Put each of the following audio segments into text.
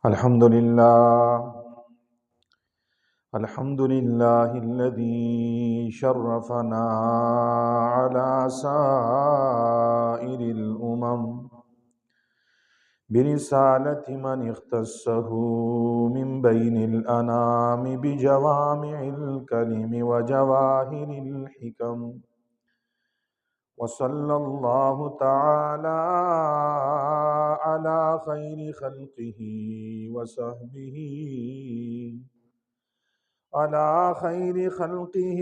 الحمد لله الحمد لله الذي شرفنا على سائر الأمم برسالة من اختصه من بين الأنام بجوامع الكلم وجواهر الحكم، وصلى الله تعالى على خير خلقه وصحبه على خير خلقه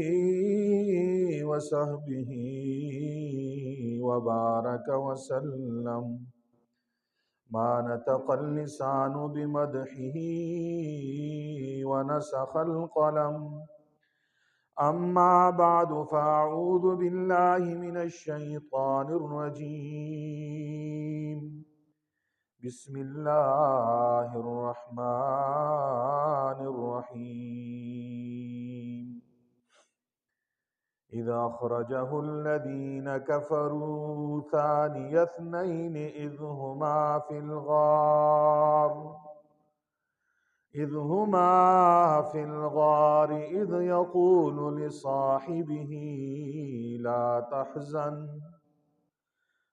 وصحبه وبارك وسلم ما نطق اللسان بمدحه ونسخ القلم. أما بعد فأعوذ بالله من الشيطان الرجيم. بسم الله الرحمن الرحيم. إذا أخرجه الذين كفروا ثاني اثنين إذ هما في الغار إذ يقول لصاحبه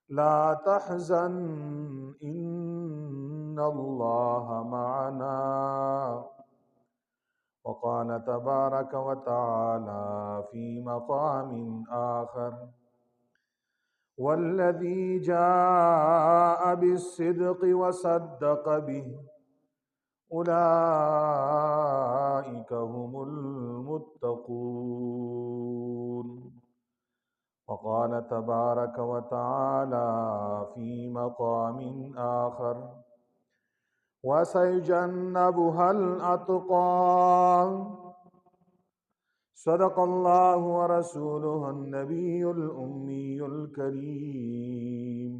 لا تحزن إن الله معنا. وقال تبارك وتعالى في مقام آخر: والذي جاء بالصدق وصدق به أولئك هم المتقون. وقال تبارك وتعالى في مقام آخر: وسيجنبها الأتقى. صدق الله ورسوله النبي الأمي الكريم،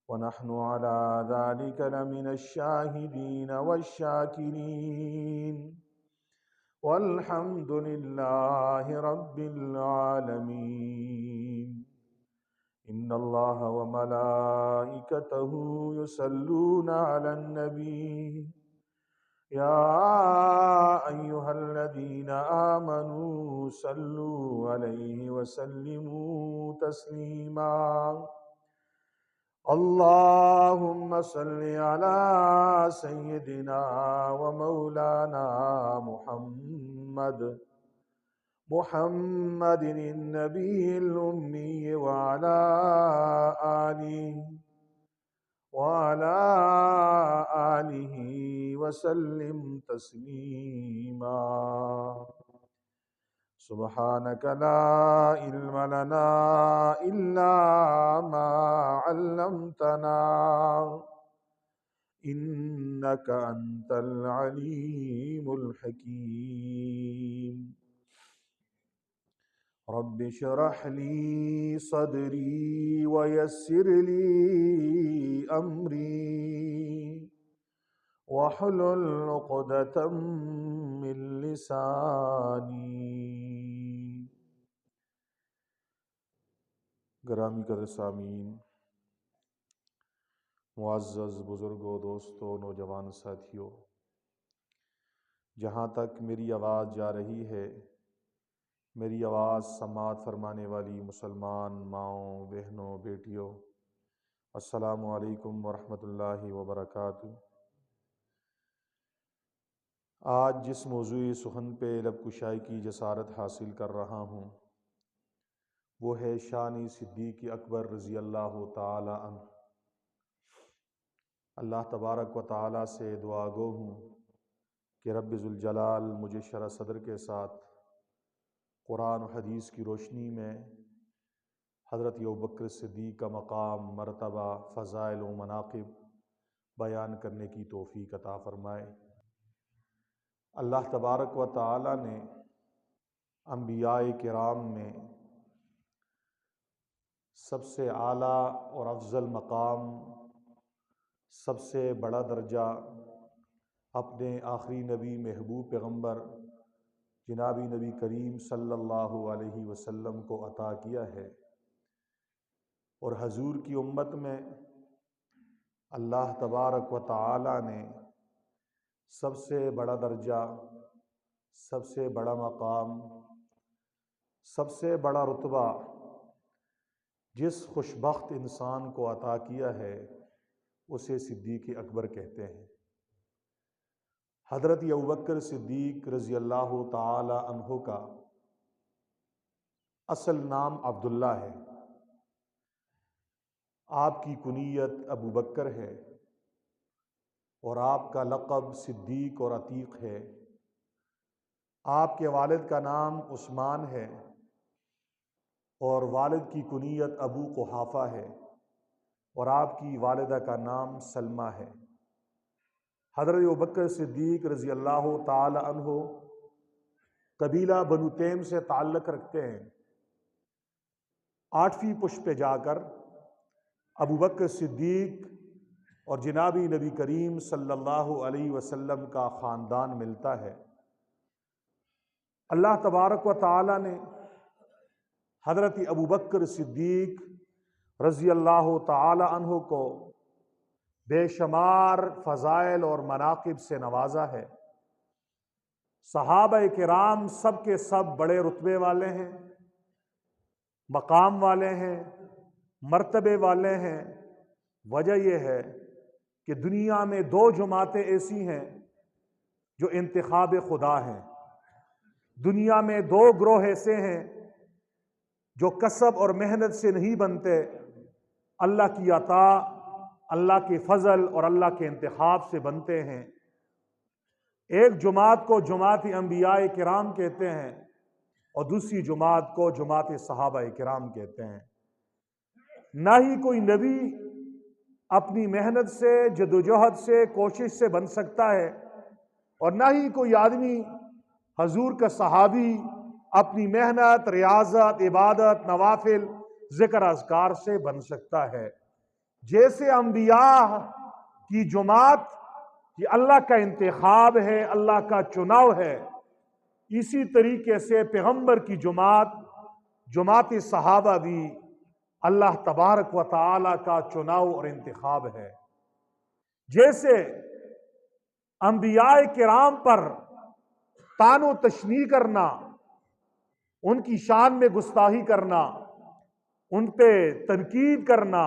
ونحن على ذلك لمن الشاهدين والشاكرين، والحمد لله رب العالمين. إن الله وملائكته يصلون على النبي يا أيها الذين آمنوا صلوا عليه وسلموا تسليما. اللهم صل على سيدنا ومولانا محمد النبي الأمي وعلى آله وسلم تسليما. سبحانك لا علم لنا إلا ما علمتنا إنك أنت العليم الحكيم. رب اشرح لي صدري ويسر لي أمري واحلل عقدة من لساني. گرامی قدر سامعین، معزز بزرگوں، دوستوں، نوجوان ساتھیوں، جہاں تک میری آواز جا رہی ہے، میری آواز سماعت فرمانے والی مسلمان ماؤں، بہنوں، بیٹیوں، السلام علیکم ورحمۃ اللہ وبرکاتہ۔ آج جس موضوع سخن پہ لب کشائی کی جسارت حاصل کر رہا ہوں وہ ہے شان صدیق اکبر رضی اللہ تعالی عنہ۔ اللہ تبارک و تعالی سے دعا گو ہوں کہ رب ذوالجلال مجھے شرح صدر کے ساتھ قرآن و حدیث کی روشنی میں حضرت ابوبکر صدیق کا مقام، مرتبہ، فضائل و مناقب بیان کرنے کی توفیق عطا فرمائے۔ اللہ تبارک و تعالی نے انبیاء کرام میں سب سے اعلیٰ اور افضل مقام، سب سے بڑا درجہ اپنے آخری نبی محبوب پیغمبر جناب نبی کریم صلی اللہ علیہ وسلم کو عطا کیا ہے، اور حضور کی امت میں اللہ تبارک و تعالی نے سب سے بڑا درجہ، سب سے بڑا مقام، سب سے بڑا رتبہ جس خوشبخت انسان کو عطا کیا ہے اسے صدیق اکبر کہتے ہیں۔ حضرت ابوبکر صدیق رضی اللہ تعالی عنہ کا اصل نام عبداللہ ہے، آپ کی کنیت ابو بکر ہے اور آپ کا لقب صدیق اور عتیق ہے۔ آپ کے والد کا نام عثمان ہے اور والد کی کنیت ابو قحافہ ہے اور آپ کی والدہ کا نام سلمہ ہے۔ حضرت ابوبکر صدیق رضی اللہ تعالی عنہ قبیلہ بنو تیم سے تعلق رکھتے ہیں۔ 8ویں پشت پہ جا کر ابوبکر صدیق اور جنابی نبی کریم صلی اللہ علیہ وسلم کا خاندان ملتا ہے۔ اللہ تبارک و تعالی نے حضرت ابوبکر صدیق رضی اللہ تعالی عنہ کو بے شمار فضائل اور مناقب سے نوازا ہے۔ صحابہ کرام سب کے سب بڑے رتبے والے ہیں، مقام والے ہیں، مرتبے والے ہیں۔ وجہ یہ ہے کہ دنیا میں 2 جماعتیں ایسی ہیں جو انتخاب خدا ہیں۔ دنیا میں 2 گروہ ایسے ہیں جو کسب اور محنت سے نہیں بنتے، اللہ کی عطا، اللہ کے فضل اور اللہ کے انتخاب سے بنتے ہیں۔ ایک جماعت کو جماعت انبیاء کرام کہتے ہیں اور دوسری جماعت کو جماعت صحابہ کرام کہتے ہیں۔ نہ ہی کوئی نبی اپنی محنت سے، جدوجہد سے، کوشش سے بن سکتا ہے اور نہ ہی کوئی آدمی حضور کا صحابی اپنی محنت، ریاضت، عبادت، نوافل، ذکر اذکار سے بن سکتا ہے۔ جیسے انبیاء کی جماعت یہ اللہ کا انتخاب ہے، اللہ کا چناؤ ہے، اسی طریقے سے پیغمبر کی جماعت، جماعت صحابہ بھی اللہ تبارک و تعالی کا چناؤ اور انتخاب ہے۔ جیسے انبیاء کرام پر طعن و تشنیع کرنا، ان کی شان میں گستاخی کرنا، ان پہ تنقید کرنا،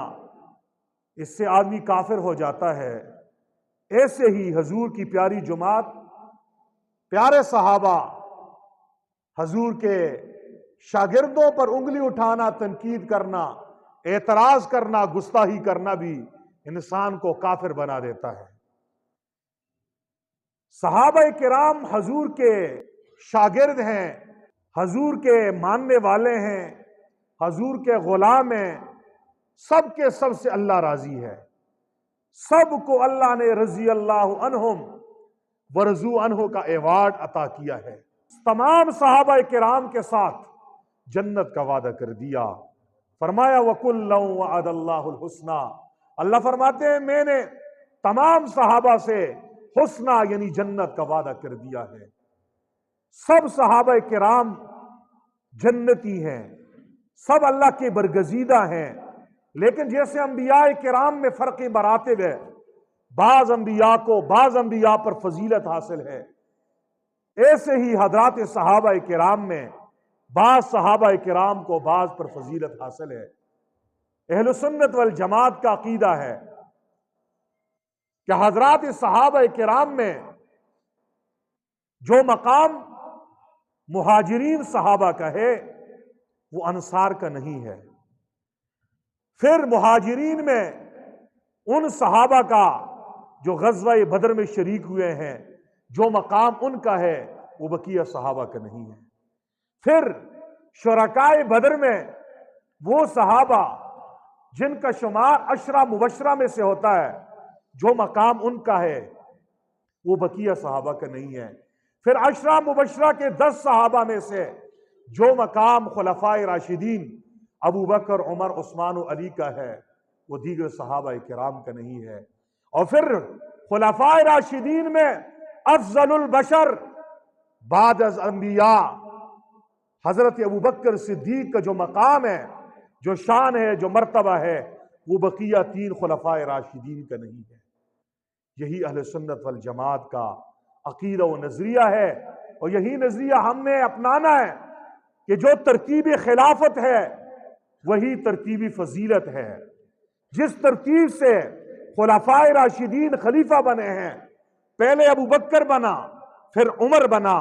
اس سے آدمی کافر ہو جاتا ہے، ایسے ہی حضور کی پیاری جماعت، پیارے صحابہ، حضور کے شاگردوں پر انگلی اٹھانا، تنقید کرنا، اعتراض کرنا، گستاخی کرنا بھی انسان کو کافر بنا دیتا ہے۔ صحابہ کرام حضور کے شاگرد ہیں، حضور کے ماننے والے ہیں، حضور کے غلام ہیں، سب کے سب سے اللہ راضی ہے۔ سب کو اللہ نے رضی اللہ عنہم ورضوا عنہ کا ایوارڈ عطا کیا ہے۔ تمام صحابہ کرام کے ساتھ جنت کا وعدہ کر دیا۔ فرمایا وَكُلًّا وَعَدَ اللَّهُ الْحُسْنَى، اللہ فرماتے ہیں میں نے تمام صحابہ سے حسنہ یعنی جنت کا وعدہ کر دیا ہے۔ سب صحابہ کرام جنتی ہیں، سب اللہ کے برگزیدہ ہیں، لیکن جیسے انبیاء کرام میں فرق مراتب ہے، بعض انبیاء کو بعض انبیاء پر فضیلت حاصل ہے، ایسے ہی حضرات صحابہ کرام میں بعض صحابہ کرام کو بعض پر فضیلت حاصل ہے۔ اہل سنت والجماعت کا عقیدہ ہے کہ حضرات صحابہ کرام میں جو مقام مہاجرین صحابہ کا ہے وہ انصار کا نہیں ہے۔ پھر مہاجرین میں ان صحابہ کا جو غزوہ بدر میں شریک ہوئے ہیں، جو مقام ان کا ہے وہ بقیہ صحابہ کا نہیں ہے۔ پھر شرکائے بدر میں وہ صحابہ جن کا شمار 10 مبشرہ میں سے ہوتا ہے، جو مقام ان کا ہے وہ بقیہ صحابہ کا نہیں ہے۔ پھر 10 مبشرہ کے 10 صحابہ میں سے جو مقام خلفائے راشدین ابو بکر، عمر، عثمان و علی کا ہے وہ دیگر صحابہ کرام کا نہیں ہے۔ اور پھر خلفائے راشدین میں افضل البشر بعد از انبیاء حضرت ابو بکر صدیق کا جو مقام ہے، جو شان ہے، جو مرتبہ ہے، وہ بقیہ 3 خلفائے راشدین کا نہیں ہے۔ یہی اہل سنت والجماعت کا عقیدہ و نظریہ ہے، اور یہی نظریہ ہم نے اپنانا ہے کہ جو ترتیب خلافت ہے وہی ترتیب فضیلت ہے۔ جس ترتیب سے خلفائے راشدین خلیفہ بنے ہیں، پہلے ابو بکر بنا، پھر عمر بنا،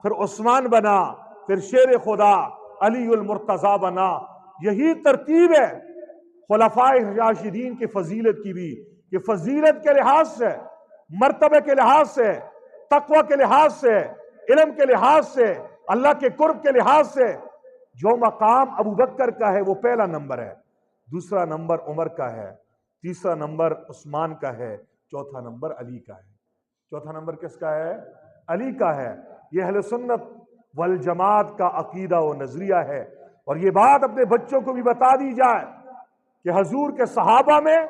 پھر عثمان بنا، پھر شیر خدا علی المرتضی بنا، یہی ترتیب ہے خلفائے راشدین کی فضیلت کی بھی، کہ فضیلت کے لحاظ سے، مرتبے کے لحاظ سے، تقوی کے لحاظ سے، علم کے لحاظ سے، اللہ کے قرب کے لحاظ سے جو مقام ابو بکر کا ہے وہ پہلا نمبر ہے، دوسرا نمبر عمر کا ہے، تیسرا نمبر عثمان کا ہے، چوتھا نمبر علی کا ہے۔ چوتھا نمبر کس کا ہے؟ علی کا ہے۔ یہ اہل سنت والجماعت کا عقیدہ و نظریہ ہے، اور یہ بات اپنے بچوں کو بھی بتا دی جائے کہ حضور کے صحابہ میں،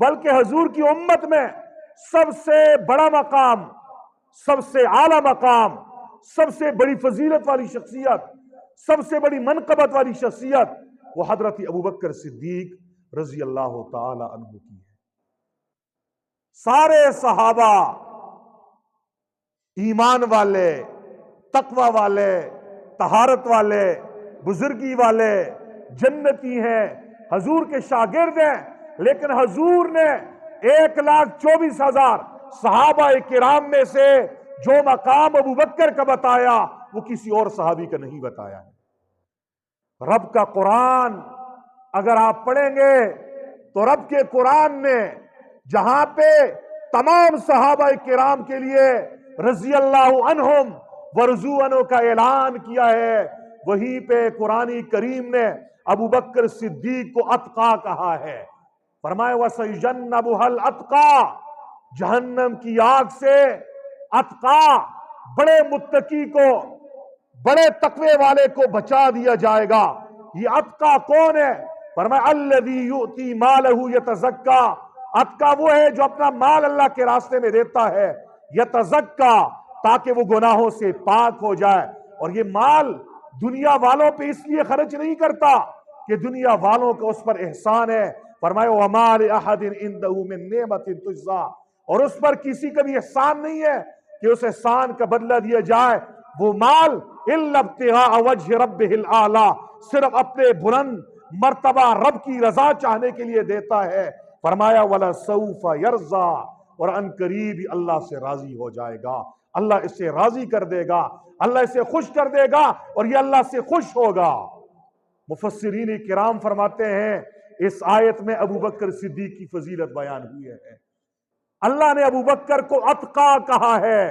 بلکہ حضور کی امت میں سب سے بڑا مقام، سب سے اعلیٰ مقام، سب سے بڑی فضیلت والی شخصیت، سب سے بڑی منقبت والی شخصیت وہ حضرت ابوبکر صدیق رضی اللہ تعالی عنہ کی ہے۔ سارے صحابہ ایمان والے، تقوی والے، طہارت والے، بزرگی والے، جنتی ہیں، حضور کے شاگرد ہیں، لیکن حضور نے 1,24,000 صحابہ کرام میں سے جو مقام ابو بکر کا بتایا وہ کسی اور صحابی کا نہیں بتایا ہے۔ رب کا قرآن اگر آپ پڑھیں گے تو رب کے قرآن نے جہاں پہ تمام صحابہ کرام کے لیے رضی اللہ عنہم ورضوا عنہ کا اعلان کیا ہے، وہیں پہ قرآن کریم نے ابو بکر صدیق کو اتقا کہا ہے۔ فرمایا وَسَيُجَنَّبُهَا الْأَتْقَى، جہنم کی آگ سے اتقا، بڑے متقی کو، بڑے تقوی والے کو بچا دیا جائے گا۔ یہ اتقا کون ہے؟ فرمایا الذی یؤتی مالہ یتزکا، اتقا وہ ہے جو اپنا مال اللہ کے راستے میں دیتا ہے، یتزکا، تاکہ وہ گناہوں سے پاک ہو جائے۔ اور یہ مال دنیا والوں پہ اس لیے خرچ نہیں کرتا کہ دنیا والوں کا اس پر احسان ہے۔ فرمایا وَمَا لِأَحَدٍ عِندَهُ مِن نِعْمَةٍ تُجْزَىٰ، اور اس پر کسی کا بھی احسان نہیں ہے کہ اس احسان کا بدلہ دیا جائے۔ وہ مال إِلَّا ابْتِغَاءَ وَجْهِ رَبِّهِ الْأَعْلَىٰ، صرف اپنے بلند مرتبہ رب کی رضا چاہنے کے لیے دیتا ہے۔ فرمایا وَلَسَوْفَ يَرْضَىٰ، اور ان قریب ہی اللہ سے راضی ہو جائے گا، اللہ اس سے راضی کر دے گا، اللہ اسے خوش کر دے گا، اور یہ اللہ سے خوش ہوگا۔ مفسرین کرام فرماتے ہیں اس آیت میں ابو بکر صدیق کی فضیلت بیان ہوئی ہے۔ اللہ نے ابو بکر کو اتقا کہا ہے۔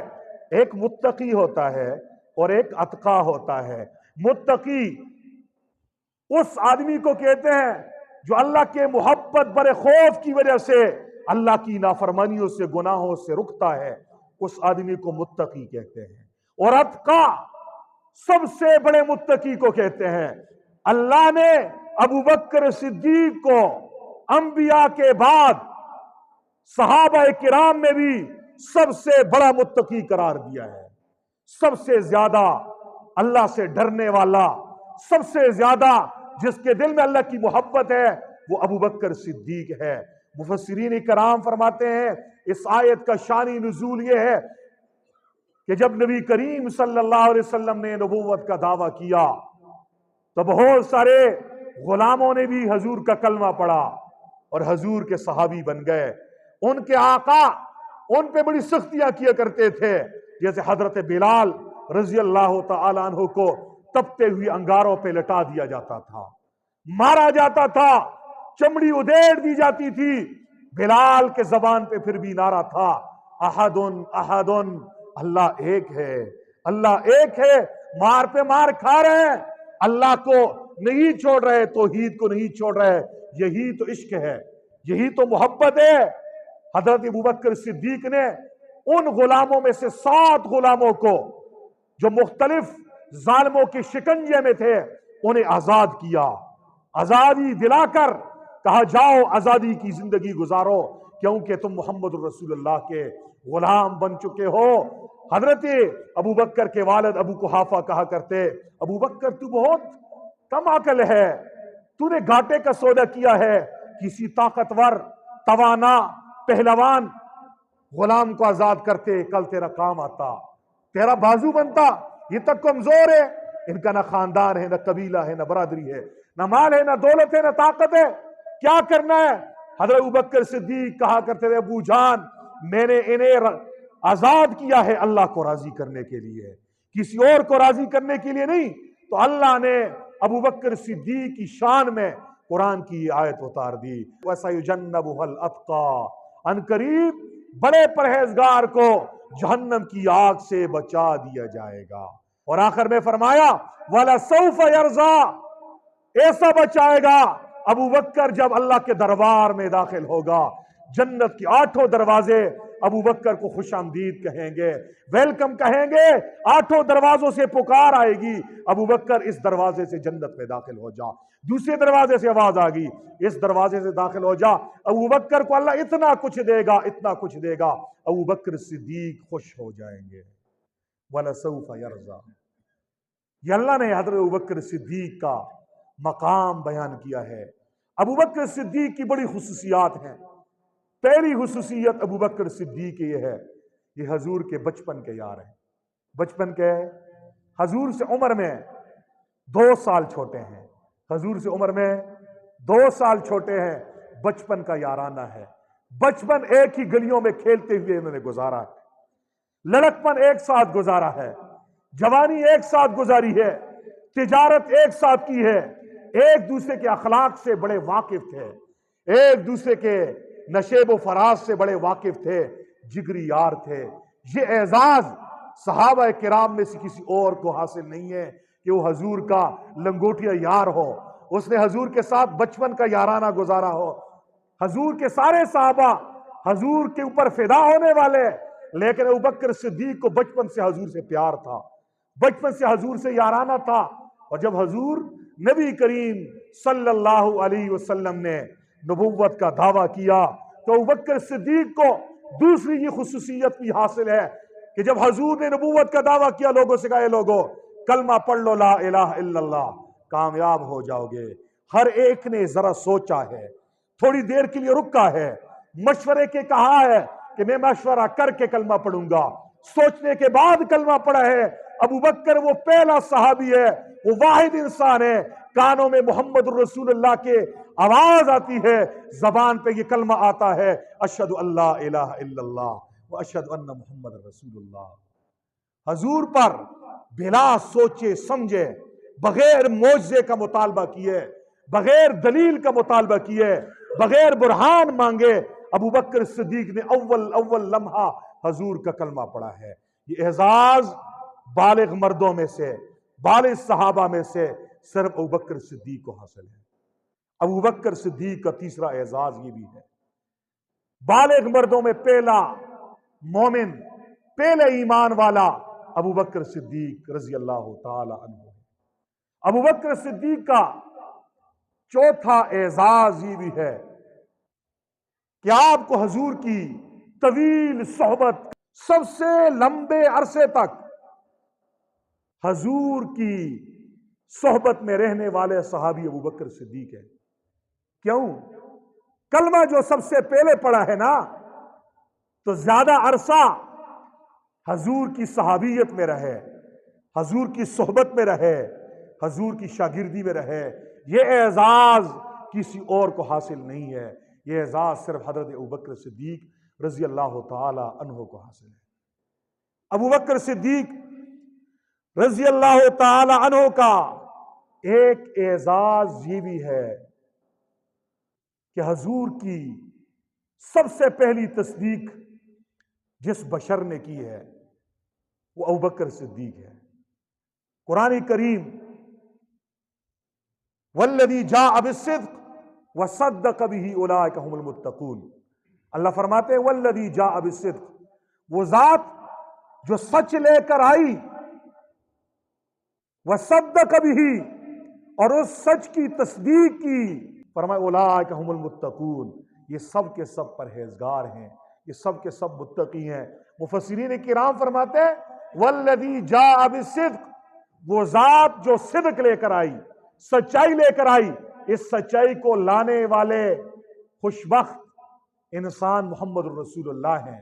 ایک متقی ہوتا ہے اور ایک اتقا ہوتا ہے۔ متقی اس آدمی کو کہتے ہیں جو اللہ کے محبت برے خوف کی وجہ سے اللہ کی نافرمانیوں سے، گناہوں سے رکتا ہے، اس آدمی کو متقی کہتے ہیں۔ اور اتقا سب سے بڑے متقی کو کہتے ہیں۔ اللہ نے ابو بکر صدیق کو انبیاء کے بعد صحابہ کرام میں بھی سب سے بڑا متقی قرار دیا ہے۔ سب سے زیادہ اللہ سے ڈرنے والا، سب سے زیادہ جس کے دل میں اللہ کی محبت ہے، وہ ابو بکر صدیق ہے۔ مفسرین کرام فرماتے ہیں اس آیت کا شانی نزول یہ ہے کہ جب نبی کریم صلی اللہ علیہ وسلم نے نبوت کا دعویٰ کیا تو بہت سارے غلاموں نے بھی حضور کا کلمہ پڑھا اور حضور کے صحابی بن گئے۔ ان کے آقا ان پہ بڑی سختیاں کیا کرتے تھے، جیسے حضرت بلال رضی اللہ تعالی عنہ کو تپتے ہوئے انگاروں پہ لٹا دیا جاتا تھا، مارا جاتا تھا، چمڑی ادھیڑ دی جاتی تھی۔ بلال کے زبان پہ پھر بھی نعرہ تھا احدن احدن، اللہ ایک ہے، اللہ ایک ہے۔ مار پہ مار کھا رہے ہیں، اللہ کو نہیں چھوڑ رہے، توحید کو نہیں چھوڑ رہے۔ یہی تو عشق ہے، یہی تو محبت ہے۔ حضرت ابوبکر صدیق نے ان غلاموں میں سے 7 غلاموں کو جو مختلف ظالموں کے شکنجے میں تھے انہیں آزاد کیا، آزادی دلا کر کہا جاؤ آزادی کی زندگی گزارو، کیونکہ تم محمد رسول اللہ کے غلام بن چکے ہو۔ حضرت ابوبکر کے والد ابو قحافہ کہا کرتے ابوبکر تو بہت کم عقل ہے، تو نے گھاٹے کا سودا کیا ہے، کسی طاقتور، توانا، پہلوان غلام کو آزاد کرتے، کل تیرا کام آتا، تیرا بازو بنتا۔ یہ تک کمزور ہے، ان کا نہ خاندان ہے، نہ قبیلہ ہے، نہ برادری ہے، نہ مال ہے، نہ دولت ہے، نہ طاقت ہے، کیا کرنا ہے؟ حضرت ابوبکر صدیق کہا کرتے تھے ابو جان میں نے انہیں آزاد کیا ہے اللہ کو راضی کرنے کے لیے، کسی اور کو راضی کرنے کے لیے نہیں۔ تو اللہ نے ابوبکر صدیق کی شان میں قرآن کی آیت اتار دی، وَسَيُجَنَّبُهَا الْأَتْقَى، ان قریب بڑے پرہیزگار کو جہنم کی آگ سے بچا دیا جائے گا۔ اور آخر میں فرمایا وَلَسَوْفَ يَرْضَى، ایسا بچائے گا ابوبکر جب اللہ کے دربار میں داخل ہوگا، جنت کے 8 دروازے ابوبکر کو خوش آمدید کہیں گے، ویلکم کہیں گے، 8 دروازوں سے پکار آئے گی، ابوبکر اس دروازے سے جنت میں داخل ہو جا۔ دوسرے دروازے سے آواز آ گئی، اس دروازے سے داخل ہو جا۔ ابوبکر کو اللہ اتنا کچھ دے گا، اتنا کچھ دے گا، ابوبکر صدیق خوش ہو جائیں گے۔ وَلَسَوْفَ يَرْضَى، یہ اللہ نے حضرت ابوبکر صدیق کا مقام بیان کیا ہے۔ ابوبکر صدیق کی بڑی خصوصیات ہیں۔ پہلی خصوصیت ابوبکر صدیق یہ ہے، یہ حضور کے بچپن کے یار ہیں۔ بچپن کے حضور سے عمر میں 2 سال چھوٹے ہیں، حضور سے عمر میں 2 سال چھوٹے ہیں، بچپن کا یارانہ ہے۔ بچپن ایک ہی گلیوں میں کھیلتے ہوئے انہوں نے گزارا ہے، لڑکپن ایک ساتھ گزارا ہے، جوانی ایک ساتھ گزاری ہے، تجارت ایک ساتھ کی ہے، ایک دوسرے کے اخلاق سے بڑے واقف تھے، ایک دوسرے کے نشیب و فراز سے بڑے واقف تھے، جگری یار تھے۔ یہ اعزاز صحابہ کرام میں سے کسی اور کو حاصل نہیں ہے کہ وہ حضور کا لنگوٹیا یار ہو، اس نے حضور کے ساتھ بچپن کا یارانہ گزارا ہو۔ حضور کے سارے صحابہ حضور کے اوپر فدا ہونے والے، لیکن ابوبکر صدیق کو بچپن سے حضور سے پیار تھا، بچپن سے حضور سے یارانہ تھا۔ اور جب حضور نبی کریم صلی اللہ علیہ وسلم نے نبوت کا دعویٰ کیا تو ابوبکر صدیق کو دوسری یہ خصوصیت بھی حاصل ہے کہ جب حضور نے نبوت کا دعویٰ کیا، لوگوں سے کہا اے لوگو کلمہ پڑھ لو لا الہ الا اللہ، کامیاب ہو جاؤ گے۔ ہر ایک نے ذرا سوچا ہے، تھوڑی دیر کے لیے رکا ہے، مشورے کے کہا ہے کہ میں مشورہ کر کے کلمہ پڑھوں گا، سوچنے کے بعد کلمہ پڑھا ہے۔ ابوبکر وہ پہلا صحابی ہے، وہ واحد انسان ہے، کانوں میں محمد الرسول اللہ کے آواز آتی ہے، زبان پہ یہ کلمہ آتا ہے، اشہد ان لا الہ الا اللہ واشہد ان محمد رسول اللہ۔ حضور پر بلا سوچے سمجھے، بغیر معجزے کا مطالبہ کیے، بغیر دلیل کا مطالبہ کیے، بغیر برہان مانگے، ابوبکر صدیق نے اول لمحہ حضور کا کلمہ پڑھا ہے۔ یہ اعزاز بالغ مردوں میں سے، بالغ صحابہ میں سے صرف ابوبکر صدیق کو حاصل ہے۔ ابوبکر صدیق کا تیسرا اعزاز یہ بھی ہے، بالغ مردوں میں پہلا مومن، پہلے ایمان والا ابوبکر صدیق رضی اللہ تعالی عنہ۔ ابوبکر صدیق کا چوتھا اعزاز یہ بھی ہے کہ آپ کو حضور کی طویل صحبت، سب سے لمبے عرصے تک حضور کی صحبت میں رہنے والے صحابی ابوبکر صدیق ہے۔ کیوں؟ کلمہ جو سب سے پہلے پڑھا ہے نا، تو زیادہ عرصہ حضور کی صحابیت میں رہے، حضور کی صحبت میں رہے، حضور کی شاگردی میں رہے۔ یہ اعزاز کسی اور کو حاصل نہیں ہے، یہ اعزاز صرف حضرت ابوبکر صدیق رضی اللہ تعالی عنہ کو حاصل ہے۔ ابوبکر صدیق رضی اللہ تعالی عنہ کا ایک اعزاز یہ بھی ہے کہ حضور کی سب سے پہلی تصدیق جس بشر نے کی ہے وہ ابوبکر صدیق ہے۔ قرآن کریم والذی جاء بالصدق وصدق به اولئک هم المتقون، اللہ فرماتے ہیں والذی جاء بالصدق، وہ ذات جو سچ لے کر آئی، وصدق به، اور اس سچ کی تصدیق کی، فرمایا اولئک هم المتقون، یہ سب کے سب پرہیزگار ہیں، یہ سب کے سب متقی ہیں۔ مفسرین کرام فرماتے ہیں والذی جاء بالصدق، وہ ذات جو صدق لے کر آئی، سچائی لے کر آئی، اس سچائی کو لانے والے خوشبخت انسان محمد الرسول اللہ ہیں۔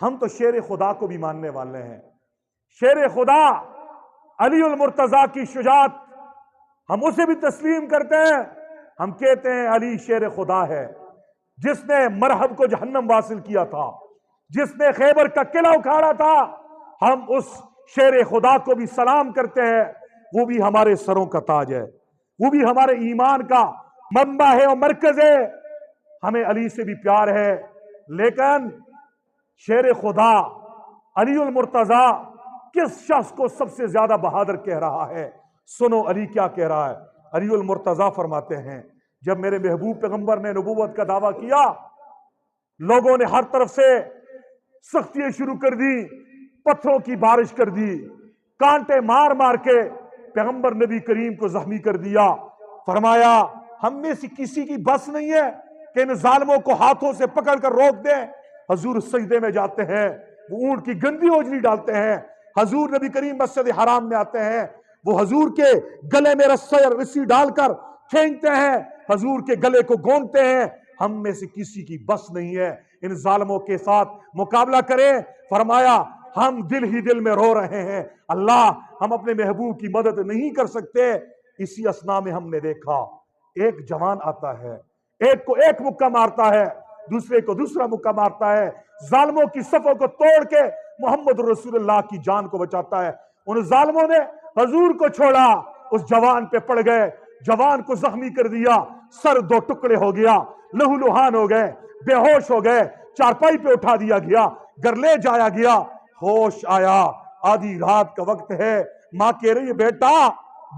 ہم تو شیر خدا کو بھی ماننے والے ہیں. شیر خدا علی المرتضیٰ کی شجاعت ہم اسے بھی تسلیم کرتے ہیں. ہم کہتے ہیں علی شیر خدا ہے، جس نے مرحب کو جہنم واصل کیا تھا، جس نے خیبر کا قلعہ اکھاڑا تھا. ہم اس شیر خدا کو بھی سلام کرتے ہیں. وہ بھی ہمارے سروں کا تاج ہے، وہ بھی ہمارے ایمان کا منبع ہے اور مرکز ہے. ہمیں علی سے بھی پیار ہے، لیکن شیر خدا علی المرتضیٰ کس شخص کو سب سے زیادہ بہادر کہہ رہا ہے؟ سنو علی کیا کہہ رہا ہے. علی المرتضیٰ فرماتے ہیں، جب میرے محبوب پیغمبر نے نبوت کا دعویٰ کیا، لوگوں نے ہر طرف سے سختیاں شروع کر دی، پتھروں کی بارش کر دی، کانٹے مار مار کے پیغمبر نبی کریم کو زخمی کر دیا. فرمایا ہم میں سے کسی کی بس نہیں ہے کہ ان ظالموں کو ہاتھوں سے پکڑ کر روک دیں. حضور سجدے میں جاتے ہیں، وہ اونٹ کی گندی اوجری ڈالتے ہیں. حضور نبی کریم مسجد حرام میں آتے ہیں، وہ حضور کے گلے میں رسی ڈال کر کھینچتے ہیں، حضور کے گلے کو گونتے ہیں. ہم میں سے کسی کی بس نہیں ہے ان ظالموں کے ساتھ مقابلہ کریں. فرمایا ہم دل ہی دل میں رو رہے ہیں، اللہ ہم اپنے محبوب کی مدد نہیں کر سکتے. اسی اسنا میں ہم نے دیکھا ایک جوان آتا ہے، ایک کو ایک مکہ مارتا ہے، دوسرے کو دوسرا مکہ مارتا ہے، ظالموں کی صفوں کو توڑ کے محمد رسول اللہ کی جان کو بچاتا ہے. ان ظالموں نے حضور کو چھوڑا، اس جوان پہ پڑ گئے، جوان کو زخمی کر دیا، سر دو ٹکڑے ہو گیا، لہو لہان ہو گئے، بے ہوش ہو گئے، چارپائی پہ اٹھا دیا گیا، گھر لے جایا گیا. ہوش آیا، آدھی رات کا وقت ہے، ماں کہہ رہی ہے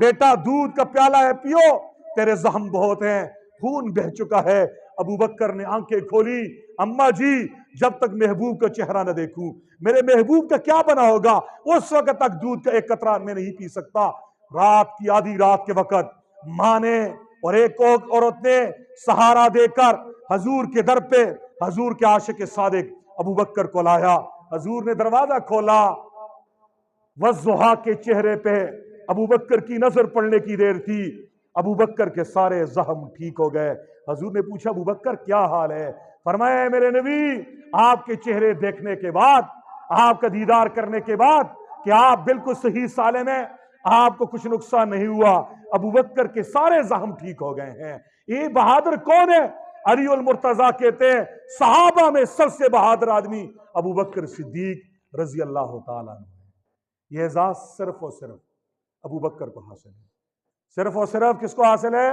بیٹا دودھ کا پیالہ ہے پیو، تیرے زخم بہت ہیں، خون بہہ چکا ہے. ابو بکر نے آنکھیں کھولی، اماں جی جب تک محبوب کا چہرہ نہ دیکھوں میرے محبوب کا کیا بنا ہوگا، اس وقت تک دودھ کا ایک قطرہ میں نہیں پی سکتا. رات کی آدھی رات کے وقت ماں نے اور ایک عورت نے سہارا دے کر حضور کے در پہ حضور کے عاشق صادق ابو بکر کو لایا. حضور نے دروازہ کھولا، والضحیٰ کے چہرے پہ ابو بکر کی نظر پڑنے کی دیر تھی. ابو بکر کے سارے زخم ٹھیک ہو گئے. حضور نے پوچھا ابو بکر کیا حال ہے؟ فرمایا میرے نبی آپ کے چہرے دیکھنے کے بعد، آپ کا دیدار کرنے کے بعد کہ آپ بالکل صحیح سالم ہیں، آپ کو کچھ نقصان نہیں ہوا، ابو بکر کے سارے زخم ٹھیک ہو گئے ہیں. یہ بہادر کون ہے؟ علی المرتضیٰ کہتے ہیں صحابہ میں سب سے بہادر آدمی ابو بکر صدیق رضی اللہ تعالیٰ عنہ. یہ اعزاز صرف اور صرف ابو بکر کو حاصل ہے. صرف اور صرف کس کو حاصل ہے؟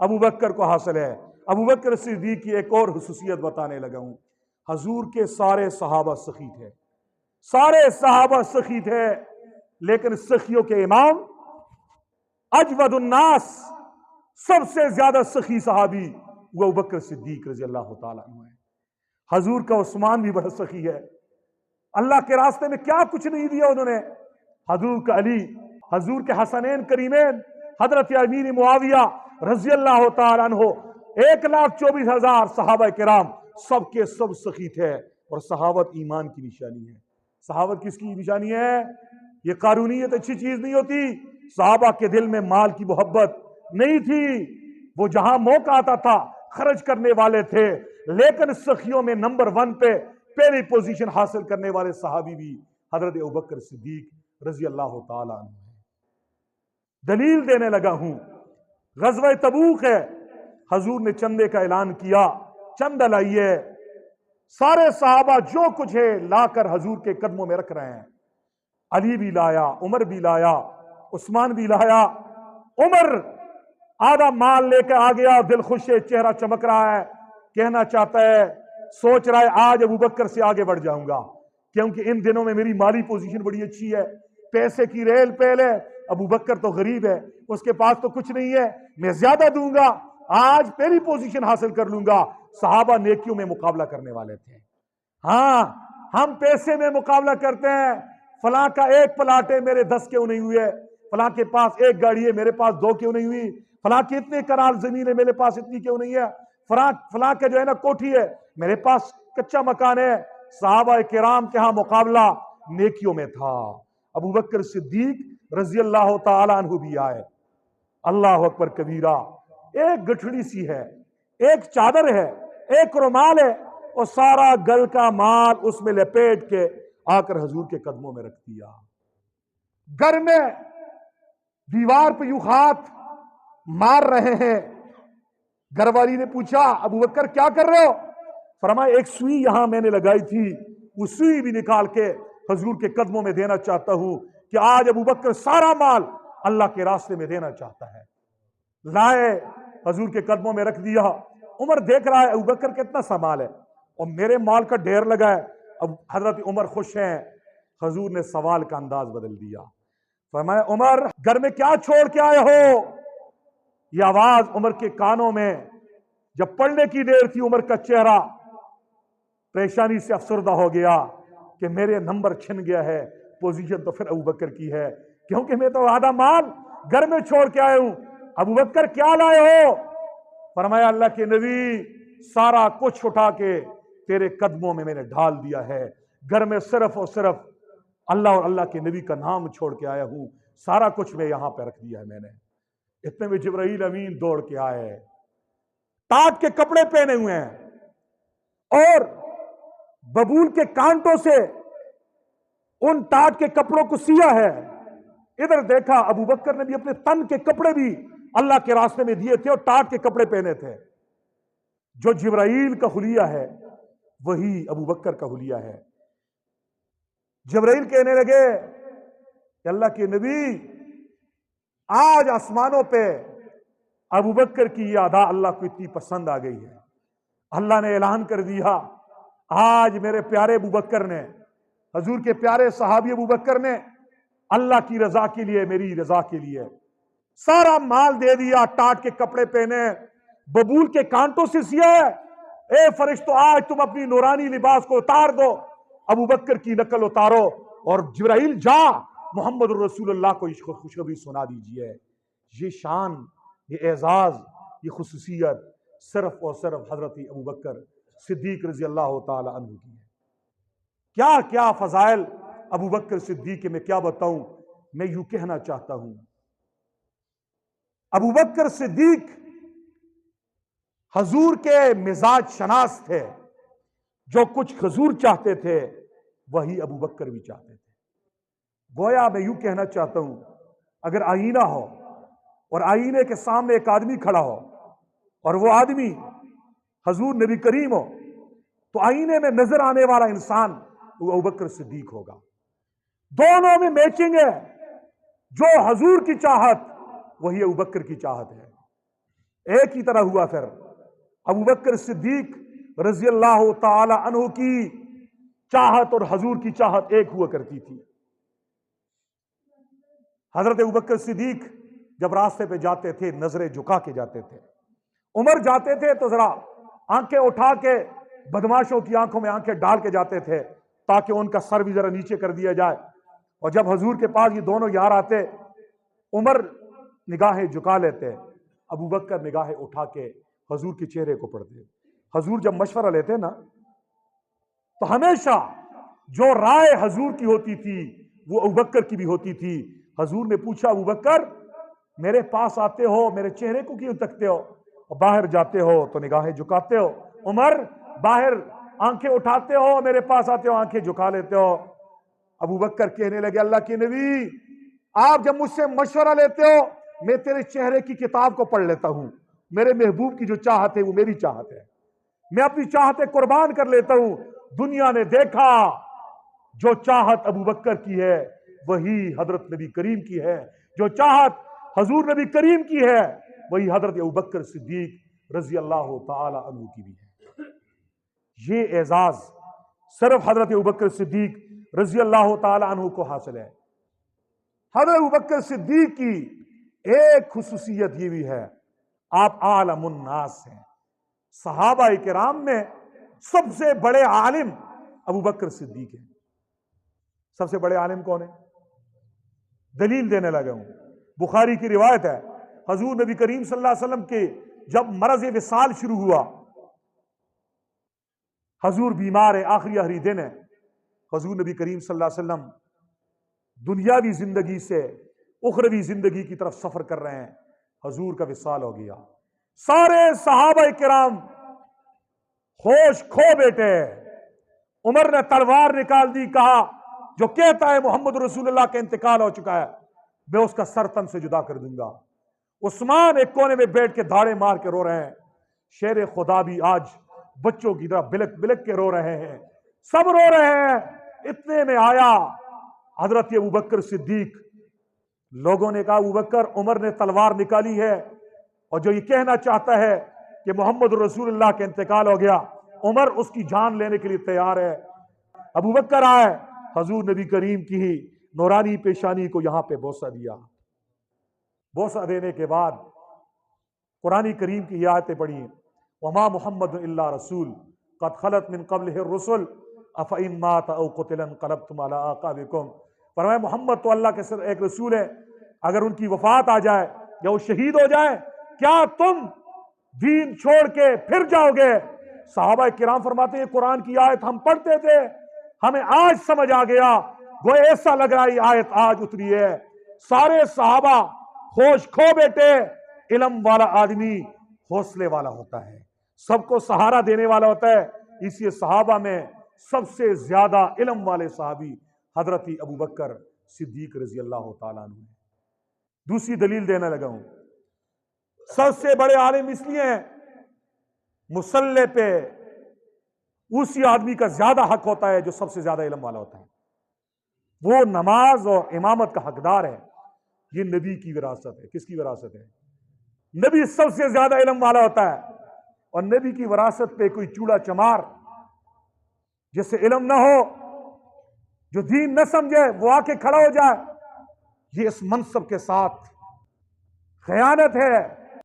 ابو بکر کو حاصل ہے. ابو بکر صدیق کی ایک اور خصوصیت بتانے لگا ہوں. حضور کے سارے صحابہ سخی تھے، سارے صحابہ سخی تھے، لیکن سخیوں کے امام اجود الناس، سب سے زیادہ سخی صحابی وہ ابو بکر صدیق رضی اللہ تعالیٰ عنہ ہے. حضور کا عثمان بھی بڑا سخی ہے، اللہ کے راستے میں کیا کچھ نہیں دیا انہوں نے. حضور کا علی، حضور کے حسنین کریمین حضرت امیر معاویہ رضی اللہ تعالیٰ عنہ، 1,24,000 صحابہ کرام سب کے سب سخی تھے. اور صحابت ایمان کی نشانی ہے. صحابت کس کی نشانی ہے؟ یہ قارونیت اچھی چیز نہیں ہوتی. صحابہ کے دل میں مال کی محبت نہیں تھی، وہ جہاں موقع آتا تھا خرچ کرنے والے تھے. لیکن سخیوں میں نمبر 1 پہ پہلی پوزیشن حاصل کرنے والے صحابی بھی حضرت ابوبکر صدیق رضی اللہ تعالیٰ عنہ. دلیل دینے لگا ہوں، غزوہ تبوک ہے، حضور نے چندے کا اعلان کیا، چندہ لائیے. سارے صحابہ جو کچھ ہے لا کر حضور کے قدموں میں رکھ رہے ہیں. علی بھی لایا، عمر بھی لایا، عثمان بھی لایا. عمر آدھا مال لے کے آ گیا، دل خوش ہے، چہرہ چمک رہا ہے، کہنا چاہتا ہے، سوچ رہا ہے آج ابو بکر سے آگے بڑھ جاؤں گا، کیونکہ ان دنوں میں میری مالی پوزیشن بڑی اچھی ہے، پیسے کی ریل پیل ہے. ابو بکر تو غریب ہے، اس کے پاس تو کچھ نہیں ہے، میں زیادہ دوں گا، آج پہلی پوزیشن حاصل کر لوں گا. صحابہ نیکیوں میں مقابلہ کرنے والے تھے. ہاں ہم پیسے میں مقابلہ کرتے ہیں، فلاں کا 1 پلاٹ ہے میرے 10 کیوں نہیں ہوئے، فلاں کے پاس 1 گاڑی ہے میرے پاس 2 کیوں نہیں ہوئی، فلاں کی اتنے کنال زمین ہے میرے پاس اتنی کیوں نہیں ہے، فلاں کا جو ہے نا کوٹھی ہے میرے پاس کچا مکان ہے. صحابہ کرام کے ہاں مقابلہ نیکیوں میں تھا. ابو بکر صدیق رضی اللہ تعالیٰ عنہ بھی آئے. اللہ اکبر کبیرہ. ایک گٹھڑی سی ہے، ایک چادر ہے، ایک رومال ہے، اور سارا گل کا مال اس میں لپیٹ کے آ کر حضور کے قدموں میں رکھ دیا۔ گھر میں دیوار پہ یوں ہاتھ مار رہے ہیں۔ گھر والی نے پوچھا ابو بکر کیا کر رہے ہو؟ فرمایا ایک سوئی یہاں میں نے لگائی تھی، وہ سوئی بھی نکال کے حضور کے قدموں میں دینا چاہتا ہوں کہ آج ابو بکر سارا مال اللہ کے راستے میں دینا چاہتا ہے۔ لائے حضور کے قدموں میں رکھ دیا۔ عمر دیکھ رہا ہے ابو بکر کتنا سا مال ہے اور میرے مال کا ڈھیر لگا ہے۔ اب حضرت عمر خوش ہیں۔ حضور نے سوال کا انداز بدل دیا، فرمایا عمر گھر میں کیا چھوڑ کے آئے ہو؟ یہ آواز عمر کے کانوں میں جب پڑھنے کی دیر تھی، عمر کا چہرہ پریشانی سے افسردہ ہو گیا کہ میرے نمبر چھن گیا ہے، پوزیشن تو پھر ابو بکر کی ہے، کیونکہ میں تو آدھا مال گھر میں چھوڑ کے آئے ہوں۔ ابو بکر کیا لائے ہو؟ فرمایا اللہ کے نبی سارا کچھ اٹھا کے تیرے قدموں میں نے ڈھال دیا ہے، گھر میں صرف اور صرف اللہ اور اللہ کے نبی کا نام چھوڑ کے آیا ہوں، سارا کچھ میں یہاں پہ رکھ دیا ہے میں نے۔ اتنے میں جبرائیل امین دوڑ کے آئے، ٹاٹ کے کپڑے پہنے ہوئے ہیں اور ببول کے کانٹوں سے ان ٹاٹ کے کپڑوں کو سیا ہے۔ ادھر دیکھا ابو بکر نے بھی اپنے تن کے کپڑے بھی اللہ کے راستے میں دیے تھے اور ٹاٹ کے کپڑے پہنے تھے۔ جو جبرائیل کا حلیہ ہے وہی ابو بکر کا حلیہ ہے۔ جبرائیل کہنے لگے کہ اللہ کے نبی آج آسمانوں پہ ابو بکر کی یہ ادا اللہ کو اتنی پسند آ گئی ہے، اللہ نے اعلان کر دیا آج میرے پیارے ابو بکر نے، حضور کے پیارے صحابی ابو بکر نے اللہ کی رضا کے لیے، میری رضا کے لیے سارا مال دے دیا، ٹاٹ کے کپڑے پہنے، ببول کے کانٹوں سے سیا ہے۔ اے فرشتو آج تم اپنی نورانی لباس کو اتار دو، ابو بکر کی نقل اتارو اور جبرائیل جا محمد الرسول اللہ کو خوشخبری سنا دیجئے۔ یہ شان، یہ اعزاز، یہ خصوصیت صرف اور صرف حضرت ابو بکر صدیق رضی اللہ تعالی عنہ کی ہے۔ کیا کیا فضائل ابو بکر صدیق کے میں کیا بتاؤں، میں یوں کہنا چاہتا ہوں ابو بکر صدیق حضور کے مزاج شناس تھے، جو کچھ حضور چاہتے تھے وہی ابو بکر بھی چاہتے تھے۔ گویا میں یوں کہنا چاہتا ہوں اگر آئینہ ہو اور آئینے کے سامنے ایک آدمی کھڑا ہو اور وہ آدمی حضور نبی کریم ہو تو آئینے میں نظر آنے والا انسان وہ ابو بکر صدیق ہوگا۔ دونوں میں میچنگ ہے، جو حضور کی چاہت وہی ابو بکر کی چاہت ہے۔ ایک ہی طرح ہوا پھر ابو بکر صدیق رضی اللہ تعالی عنہ کی چاہت اور حضور کی چاہت ایک ہوا کرتی تھی۔ حضرت ابو بکر صدیق جب راستے پہ جاتے تھے نظریں جھکا کے جاتے تھے، عمر جاتے تھے تو ذرا آنکھیں اٹھا کے بدماشوں کی آنکھوں میں آنکھیں ڈال کے جاتے تھے تاکہ ان کا سر بھی ذرا نیچے کر دیا جائے، اور جب حضور کے پاس یہ دونوں یار آتے عمر نگاہیں جھکا لیتے، ابو بکر نگاہیں اٹھا کے حضور کے چہرے کو پڑھتے۔ حضور جب مشورہ لیتے نا تو ہمیشہ جو رائے حضور کی ہوتی تھی وہ ابو بکر کی بھی ہوتی تھی۔ حضور نے پوچھا ابو بکر میرے پاس آتے ہو میرے چہرے کو کیوں تکتے ہو، اور باہر جاتے ہو تو نگاہیں جھکاتے ہو؟ عمر باہر آنکھیں اٹھاتے ہو میرے پاس آتے ہو آنکھیں جھکا لیتے ہو۔ ابو بکر کہنے لگے اللہ کے نبی آپ جب مجھ سے مشورہ لیتے ہو میں تیرے چہرے کی کتاب کو پڑھ لیتا ہوں، میرے محبوب کی جو چاہت ہے وہ میری چاہت ہے، میں اپنی چاہتیں قربان کر لیتا ہوں۔ دنیا نے دیکھا جو چاہت ابو بکر کی ہے وہی حضرت نبی کریم کی ہے، جو چاہت حضور نبی کریم کی ہے وہی حضرت ابو بکر صدیق رضی اللہ تعالی عنہ کی بھی ہے۔ یہ اعزاز صرف حضرت ابو بکر صدیق رضی اللہ تعالی عنہ کو حاصل ہے۔ حضرت ابو بکر صدیق کی ایک خصوصیت یہ بھی ہے آپ عالم الناس ہیں۔ صحابہ کرام میں سب سے بڑے عالم ابو بکر صدیق ہیں۔ سب سے بڑے عالم کون ہیں؟ دلیل دینے لگا ہوں۔ بخاری کی روایت ہے حضور نبی کریم صلی اللہ علیہ وسلم کے جب مرض وصال شروع ہوا، حضور بیمار ہے، آخری دن ہے، حضور نبی کریم صلی اللہ علیہ وسلم دنیاوی زندگی سے اخروی زندگی کی طرف سفر کر رہے ہیں، حضور کا وصال ہو گیا۔ سارے صحابہ کرام ہوش کھو بیٹے. عمر نے تلوار نکال دی, کہا جو کہتا ہے محمد رسول اللہ کا انتقال ہو چکا ہے میں اس کا سر تن سے جدا کر دوں گا. عثمان ایک کونے میں بیٹھ کے دھاڑے مار کے رو رہے ہیں. شیر خدا بھی آج بچوں کی طرح بلک بلک کے رو رہے ہیں, سب رو رہے ہیں. اتنے میں آیا حضرت ابوبکر صدیق. لوگوں نے کہا ابوبکر, عمر نے تلوار نکالی ہے اور جو یہ کہنا چاہتا ہے کہ محمد رسول اللہ کا انتقال ہو گیا, عمر اس کی جان لینے کے لیے تیار ہے. ابوبکر آئے, حضور نبی کریم کی ہی نورانی پیشانی کو یہاں پہ بوسہ دیا. بوسہ دینے کے بعد قرآن کریم کی یہ آیتیں پڑھی, وما محمد الا رسول قد خلت من قبلہ الرسل افئن مات او قتل انقلبتم علی اعقابکم. فرمایا محمد تو اللہ کے صرف ایک رسول ہے, اگر ان کی وفات آ جائے یا وہ شہید ہو جائے کیا تم دین چھوڑ کے پھر جاؤ گے؟ صحابہ کرام فرماتے ہیں قرآن کی آیت ہم پڑھتے تھے, ہمیں آج سمجھ آ گیا, گویا ایسا لگ رہا یہ آیت آج اتری ہے. سارے صحابہ ہوش کھو بیٹے. علم والا آدمی حوصلے والا ہوتا ہے, سب کو سہارا دینے والا ہوتا ہے. اس لیے صحابہ میں سب سے زیادہ علم والے صحابی حضرت ابوبکر صدیق رضی اللہ تعالیٰ عنہ. دوسری دلیل دینے لگا ہوں, سب سے بڑے عالم اس لیے ہیں مصلی پہ اسی آدمی کا زیادہ حق ہوتا ہے جو سب سے زیادہ علم والا ہوتا ہے. وہ نماز اور امامت کا حقدار ہے. یہ نبی کی وراثت ہے. کس کی وراثت ہے؟ نبی سب سے زیادہ علم والا ہوتا ہے, اور نبی کی وراثت پہ کوئی چوڑا چمار جس سے علم نہ ہو, جو دین نہ سمجھے, وہ آ کے کھڑا ہو جائے, یہ اس منصب کے ساتھ خیانت ہے.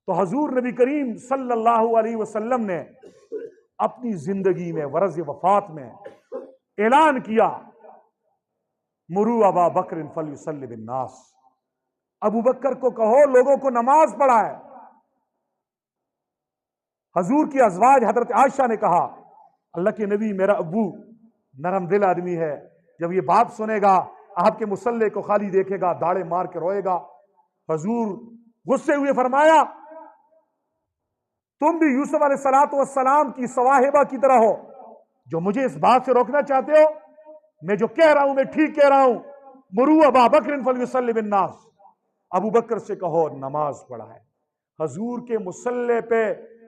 تو حضور نبی کریم صلی اللہ علیہ وسلم نے اپنی زندگی میں ورز وفات میں اعلان کیا, مرو ابا بکر فلیصلی بالناس, ابو بکر کو کہو لوگوں کو نماز پڑھائے. حضور کی ازواج حضرت عائشہ نے کہا اللہ کے نبی میرا ابو نرم دل آدمی ہے, جب یہ بات سنے گا آپ کے مصلی کو خالی دیکھے گا داڑے مار کے روئے گا. حضور غصے ہوئے فرمایا تم بھی یوسف علیہ السلام کی صواحبہ کی طرح ہو جو مجھے اس بات سے روکنا چاہتے ہو. میں جو کہہ رہا ہوں میں ٹھیک کہہ رہا ہوں. مرو ابا بکر فلیصلی بالناس, ابو بکر سے کہو نماز پڑھائے. حضور کے مصلی پہ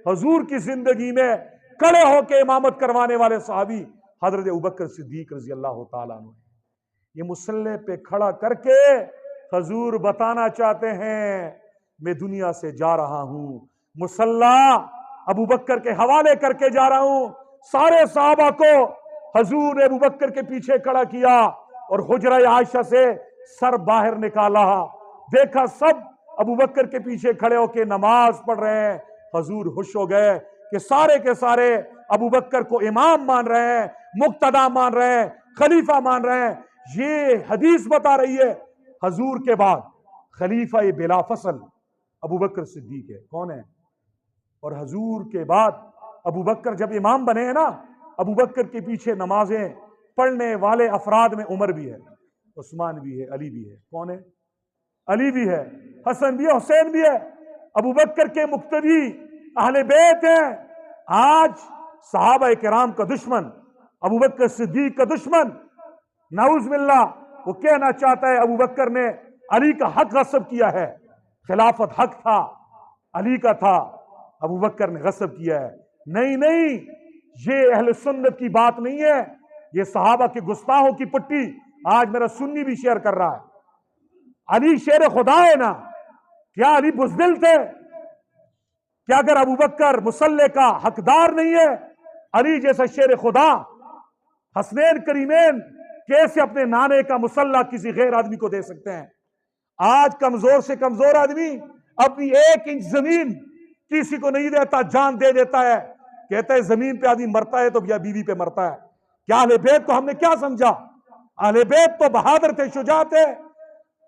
حضور کی زندگی میں کھڑے ہو کے امامت کروانے والے صحابی حضرت ابوبکر صدیق رضی اللہ تعالیٰ عنہ. یہ مصلی پہ کھڑا کر کے حضور بتانا چاہتے ہیں میں دنیا سے جا رہا ہوں, مصلی ابوبکر کے حوالے کر کے جا رہا ہوں. سارے صحابہ کو حضور نے ابوبکر کے پیچھے کھڑا کیا اور حجرہ عائشہ سے سر باہر نکالا, دیکھا سب ابوبکر کے پیچھے کھڑے ہو کے نماز پڑھ رہے ہیں. حضور خوش ہو گئے کہ سارے کے سارے ابوبکر کو امام مان رہے ہیں, مقتدا مان رہے ہیں, خلیفہ مان رہے ہیں. یہ حدیث بتا رہی ہے حضور کے بعد خلیفہ بلا فصل ابوبکر صدیق ہے. کون ہے؟ اور حضور کے بعد ابوبکر جب امام بنے ہیں نا, ابوبکر کے پیچھے نمازیں پڑھنے والے افراد میں عمر بھی ہے, عثمان بھی ہے, علی بھی ہے. کون ہے؟ علی بھی ہے, حسن بھی ہے, حسین بھی ہے. ابوبکر کے مقتدی اہل بیت ہیں. آج صحابہ کرام کا دشمن ابوبکر صدیق کا دشمن نعوذ باللہ وہ کہنا چاہتا ہے ابوبکر نے علی کا حق غصب کیا ہے. خلافت حق تھا, علی کا تھا, ابوبکر نے غصب کیا ہے. نہیں نہیں, یہ اہل سنت کی بات نہیں ہے, یہ صحابہ کے گستاخوں کی پٹی آج میرا سنی بھی شیئر کر رہا ہے. علی شیر خدا ہے نا, کیا علی بزدل تھے؟ کیا اگر ابوبکر مصلی کا حقدار نہیں ہے, علی جیسا شیر خدا حسنین کریمین کیسے اپنے نانے کا مصلی کسی غیر آدمی کو دے سکتے ہیں؟ آج کمزور سے کمزور آدمی اپنی 1 انچ زمین کسی کو نہیں دیتا, جان دے دیتا ہے. کہتا ہے زمین پہ آدمی مرتا ہے تو یا بیوی پہ مرتا ہے. کیا اہل بیت کو ہم نے کیا سمجھا؟ اہل بیت تو بہادر تھے, شجاع تھے.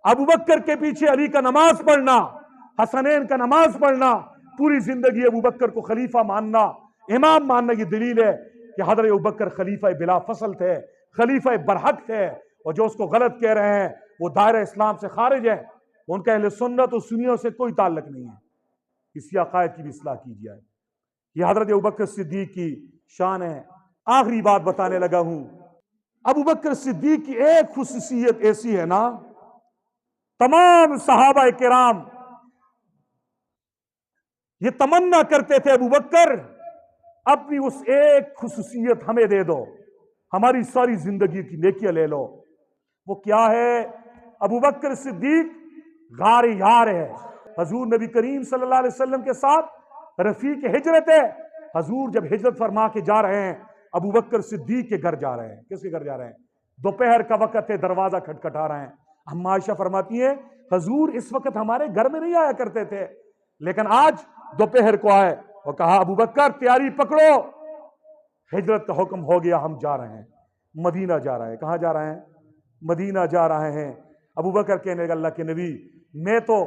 ابوبکر کے پیچھے علی کا نماز پڑھنا, حسنین کا نماز پڑھنا, پوری زندگی ابوبکر کو خلیفہ ماننا, امام ماننا, یہ دلیل ہے کہ حضرت ابوبکر خلیفہ بلا فصل تھے, خلیفہ برحق تھے. اور جو اس کو غلط کہہ رہے ہیں وہ دائرہ اسلام سے خارج ہے, ان کا اہل سنت و سنیوں سے کوئی تعلق نہیں ہے. اسی عقائد کی بھی اصلاح کیجیے. یہ حضرت ابوبکر صدیق کی شان ہے۔ آخری بات بتانے لگا ہوں، ابوبکر صدیق کی ایک خصوصیت ایسی ہے نا، تمام صحابہ کرام یہ تمنا کرتے تھے ابوبکر اپنی اس ایک خصوصیت ہمیں دے دو، ہماری ساری زندگی کی نیکیاں لے لو۔ وہ کیا ہے؟ ابوبکر صدیق غار یار ہے۔ حضور نبی کریم صلی اللہ علیہ وسلم کے ساتھ رفیق ہجرت ہے۔ حضور جب ہجرت فرما کے جا رہے ہیں، ابوبکر صدیق کے گھر جا رہے ہیں۔ کس کے گھر جا رہے ہیں؟ دوپہر کا وقت ہے، دروازہ کھٹکھٹا رہے ہیں۔ ہم عائشہ فرماتی ہیں حضور اس وقت ہمارے گھر میں نہیں آیا کرتے تھے، لیکن آج دوپہر کو آئے اور کہا ابوبکر تیاری پکڑو، ہجرت کا حکم ہو گیا، ہم جا رہے ہیں، مدینہ جا رہے ہیں۔ کہاں جا رہے ہیں؟ مدینہ جا رہے ہیں۔ ابوبکر کہنے لگا اللہ کے نبی، میں تو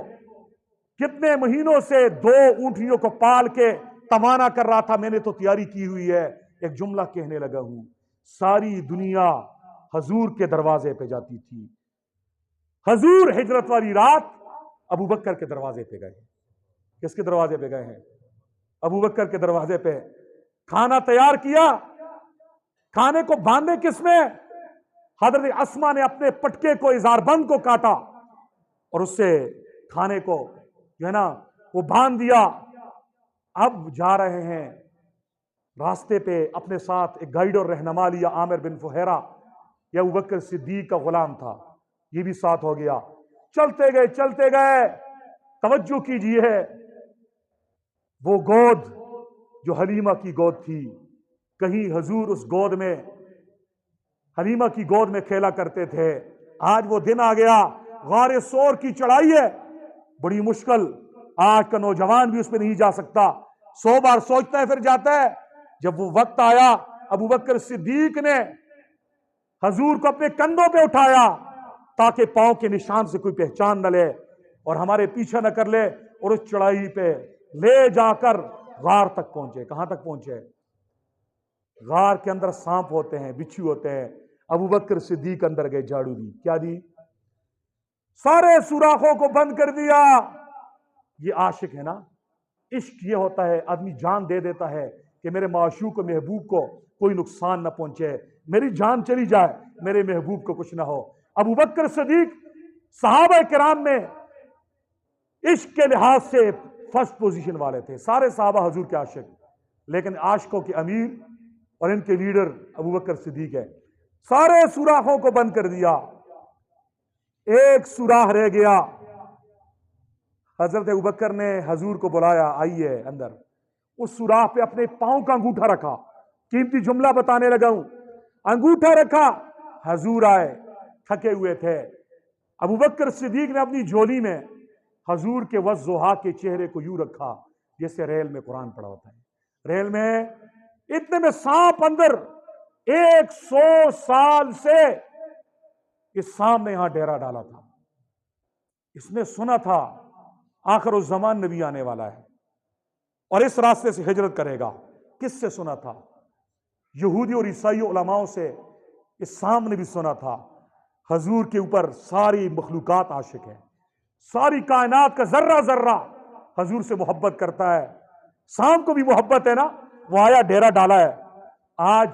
کتنے مہینوں سے 2 اونٹنیوں کو پال کے توانا کر رہا تھا، میں نے تو تیاری کی ہوئی ہے۔ ایک جملہ کہنے لگا ہوں، ساری دنیا حضور کے دروازے پہ جاتی تھی، حضور ہجرت والی رات ابوبکر کے دروازے پہ گئے۔ کس کے دروازے پہ گئے ہیں؟ ابوبکر کے دروازے پہ۔ کھانا تیار کیا، کھانے کو باندھے کس میں؟ حضرت اسما نے اپنے پٹکے کو، ازار بند کو کاٹا اور اس سے کھانے کو جو ہے نا وہ باندھ دیا۔ اب جا رہے ہیں، راستے پہ اپنے ساتھ ایک گائیڈ اور رہنما لیا، عامر بن فہیرہ، یہ ابوبکر صدیق کا غلام تھا، یہ بھی ساتھ ہو گیا۔ چلتے گئے، توجہ کیجئے، وہ گود جو حلیمہ کی گود تھی، کہیں حضور اس گود میں، حلیمہ کی گود میں کھیلا کرتے تھے۔ آج وہ دن آ گیا، غار سور کی چڑھائی ہے، بڑی مشکل، آج کا نوجوان بھی اس پہ نہیں جا سکتا، 100 بار سوچتا ہے پھر جاتا ہے۔ جب وہ وقت آیا، ابوبکر صدیق نے حضور کو اپنے کندھوں پہ اٹھایا تاکہ پاؤں کے نشان سے کوئی پہچان نہ لے اور ہمارے پیچھے نہ کر لے، اور اس چڑھائی پہ لے جا کر غار تک پہنچے۔ کہاں تک پہنچے؟ غار کے اندر سانپ ہوتے ہیں، بچھو ہوتے ہیں۔ ابوبکر صدیق اندر گئے، جھاڑو دی، کیا دی؟ سارے سوراخوں کو بند کر دیا۔ یہ عاشق ہے نا، عشق یہ ہوتا ہے، آدمی جان دے دیتا ہے کہ میرے معشوق و محبوب کو کوئی نقصان نہ پہنچے، میری جان چلی جائے، میرے محبوب کو کچھ نہ ہو۔ ابوبکر صدیق صحابہ کرام میں عشق کے لحاظ سے فرسٹ پوزیشن والے تھے، سارے صحابہ حضور کے عاشق، لیکن عاشقوں کے امیر اور ان کے لیڈر ابوبکر صدیق ہے۔ سارے سوراخوں کو بند کر دیا، ایک سوراخ رہ گیا۔ حضرت ابوبکر نے حضور کو بلایا، آئیے اندر۔ اس سوراخ پہ اپنے پاؤں کا انگوٹھا رکھا، قیمتی جملہ بتانے لگا ہوں، انگوٹھا رکھا، حضور آئے، تھکے ہوئے تھے۔ ابوبکر صدیق نے اپنی جھولی میں حضور کے وضحا کے چہرے کو یوں رکھا جیسے ریل میں قرآن پڑھا ہوتا ہے، ریل میں اتنے میں سانپ اندر، 100 سال سے اس سانپ نے یہاں ڈیرا ڈالا تھا۔ اس نے سنا تھا آخر الزمان نبی آنے والا ہے اور اس راستے سے ہجرت کرے گا۔ کس سے سنا تھا؟ یہودی اور عیسائی علماؤں سے۔ اس سانپ نے بھی سنا تھا حضور کے اوپر ساری مخلوقات عاشق ہے، ساری کائنات کا ذرہ ذرہ حضور سے محبت کرتا ہے۔ سانپ کو بھی محبت ہے نا، وہ آیا، ڈیرا ڈالا ہے، آج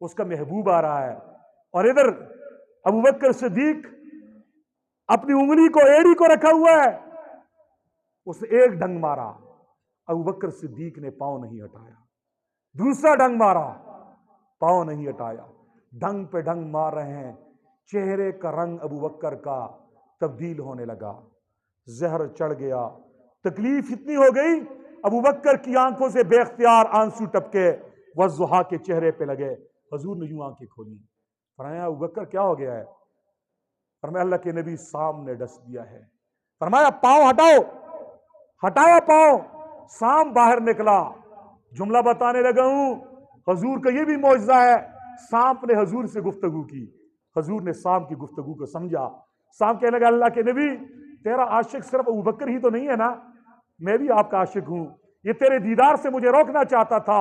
اس کا محبوب آ رہا ہے، اور ادھر ابوبکر صدیق اپنی انگلی کو، ایڑی کو رکھا ہوا ہے۔ اس نے ایک ڈنگ مارا، ابوبکر صدیق نے پاؤں نہیں ہٹایا، دوسرا ڈنگ مارا، پاؤں نہیں ہٹایا، ڈنگ پہ ڈنگ مار رہے ہیں۔ چہرے کا رنگ ابوبکر کا تبدیل ہونے لگا، زہر چڑھ گیا، تکلیف اتنی ہو گئی، ابوبکر کی آنکھوں سے بے اختیار آنسو ٹپکے، والضحا کے چہرے پہ لگے۔ حضور نے یوں آنکھیں کھولی، فرمایا ابوبکر کیا ہو گیا ہے؟ فرمایا اللہ کے نبی سام نے ڈس دیا ہے۔ فرمایا پاؤں ہٹاؤ، ہٹایا پاؤں، سام باہر نکلا۔ جملہ بتانے لگا ہوں، حضور کا یہ بھی معجزہ ہے، سانپ نے حضور سے گفتگو کی، حضور نے سانپ کی گفتگو کو سمجھا۔ سانپ کہنے لگا اللہ کے نبی تیرا عاشق صرف ابوبکر ہی تو نہیں ہے نا، میں بھی آپ کا عاشق ہوں، یہ تیرے دیدار سے مجھے روکنا چاہتا تھا،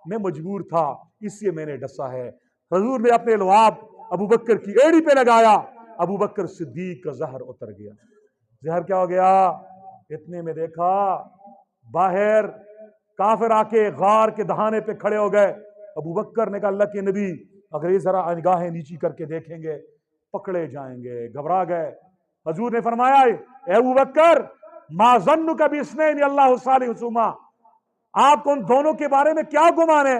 میں مجبور تھا، اس لیے میں نے ڈسا ہے۔ حضور نے اپنے لعاب ابوبکر کی ایڑی پہ لگایا، ابوبکر صدیق کا زہر اتر گیا۔ زہر کیا ہو گیا؟ اتنے میں دیکھا باہر کافر آ کے غار کے دہانے پہ کھڑے ہو گئے. ابو بکر نے کہا اللہ کے نبی اگر یہ ذرا نگاہیں نیچی کر کے دیکھیں گے پکڑے جائیں گے. گھبرا گئے. حضور نے فرمایا اے ابو بکر ما ظنک باثنین اللہ ثالثہما، آپ کو ان دونوں کے بارے میں کیا گمان ہے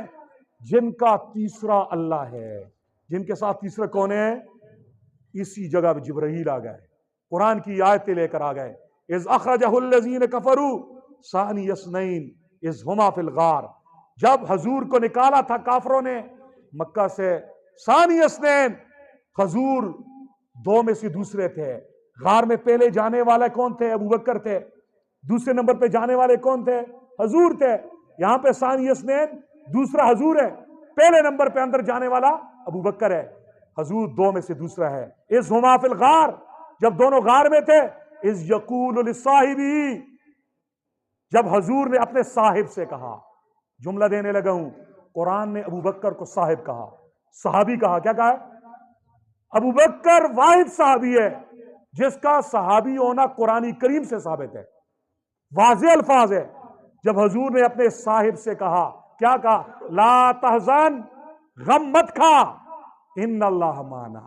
جن کا تیسرا اللہ ہے. جن کے ساتھ تیسرا کون ہے؟ اسی جگہ پہ جبرائیل آ گئے، قرآن کی آیتیں لے کر آ گئے. اذ اخرجہ الذین کفروا ثانی اثنین اذ ہما فی الغار، جب حضور کو نکالا تھا کافروں نے مکہ سے، ثانی اثنین حضور دو میں سے دوسرے تھے. غار میں پہلے جانے والے کون تھے؟ ابو بکر تھے. دوسرے نمبر پہ جانے والے کون تھے؟ حضور تھے. یہاں پہ ثانی اثنین دوسرا حضور ہے، پہلے نمبر پہ اندر جانے والا ابو بکر ہے، حضور دو میں سے دوسرا ہے. اذ ہما فی الغار، جب دونوں غار میں تھے، اذ یقول لصاحبہ، جب حضور نے اپنے صاحب سے کہا. جملہ دینے لگا ہوں، قرآن نے ابو بکر کو صاحب کہا، صحابی کہا. کیا کہا؟ ابو بکر واحد صحابی ہے جس کا صحابی ہونا قرآن کریم سے ثابت ہے. واضح الفاظ ہے. جب حضور نے اپنے صاحب سے کہا، کیا کہا؟ لا تحزن، غم مت کھا، ان اللہ معنا،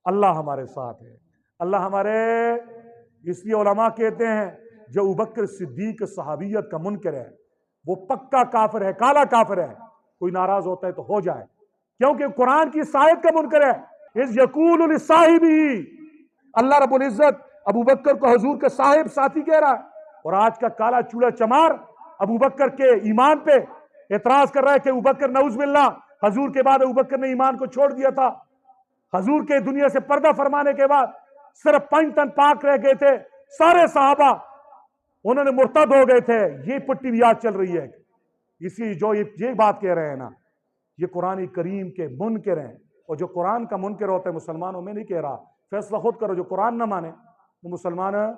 اللہ ہمارے ساتھ ہے، اللہ ہمارے. اس لیے علماء کہتے ہیں جو ابو بکر صدیق صحابیت کا منکر ہے وہ پکا کافر ہے، کالا کافر ہے. کوئی ناراض ہوتا ہے تو ہو جائے، کیونکہ قرآن کی صاحب کا منکر ہے. اذ یقول لصاحبہ، اللہ رب العزت ابو بکر کو حضور کے صاحب ساتھی کہہ رہا ہے. اور آج کا کالا چوڑا چمار ابو بکر کے ایمان پہ اعتراض کر رہا ہے کہ ابو بکر نعوذ باللہ حضور کے بعد ابو بکر نے ایمان کو چھوڑ دیا تھا. حضور کے دنیا سے پردہ فرمانے کے بعد صرف 5 تن پاک رہ گئے تھے، سارے صحابہ انہوں نے مرتد ہو گئے تھے. یہ پٹی بھی یاد چل رہی ہے. اسی جو یہ بات کہہ رہے ہیں نا، یہ قرآن کریم کے منکر ہیں. اور جو قرآن کا منکر ہوتا ہے مسلمانوں میں نہیں کہہ رہا، فیصلہ خود کرو. جو قرآن نہ مانے وہ مسلمان ہے.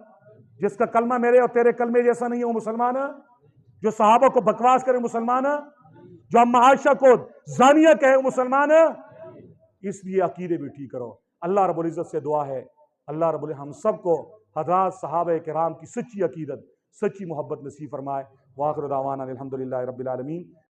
جس کا کلمہ میرے اور تیرے کلمے جیسا نہیں ہے وہ مسلمان ہے. جو صحابہ کو بکواس کرے مسلمان ہے. جو اما عائشہ کو زانیہ کہے وہ مسلمان ہے. اس لیے عقیدے بھی ٹھیک کرو. اللہ رب العزت سے دعا ہے اللہ رب العزت ہم سب کو حضرات صحابہ کرام کی سچی عقیدت، سچی محبت نصیب فرمائے. وآخر دعوانا الحمدللہ رب العالمین.